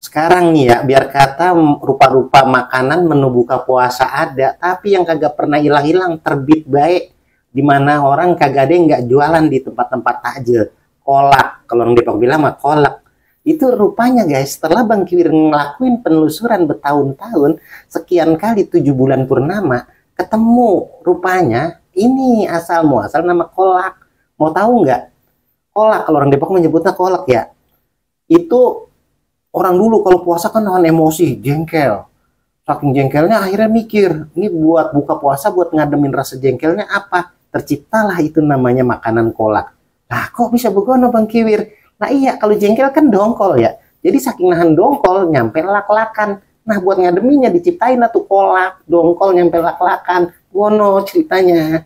Sekarang nih ya, biar kata rupa-rupa makanan menu buka puasa ada, tapi yang kagak pernah hilang-hilang terbit baik. Dimana orang kagak ada yang nggak jualan di tempat-tempat takjil. Kolak, kalau orang Depok bilang mah kolak. Itu rupanya guys, setelah Bang Kiwir ngelakuin penelusuran bertahun-tahun, sekian kali 7 bulan purnama, ketemu rupanya ini asal muasal nama kolak. Mau tahu nggak? Kolak, kalau orang Depok menyebutnya kolak ya. Itu orang dulu kalau puasa kan nahan emosi, jengkel. Saking jengkelnya akhirnya mikir, ini buat buka puasa buat ngademin rasa jengkelnya apa? Terciptalah itu namanya makanan kolak. Nah, kok bisa begono Bang Kiwir? Nah iya, kalau jengkel kan dongkol ya. Jadi saking nahan dongkol, nyampe lak-lakan. Nah, buat ngademinnya diciptain lah tuh kolak, dongkol nyampe lak-lakan. Gono ceritanya.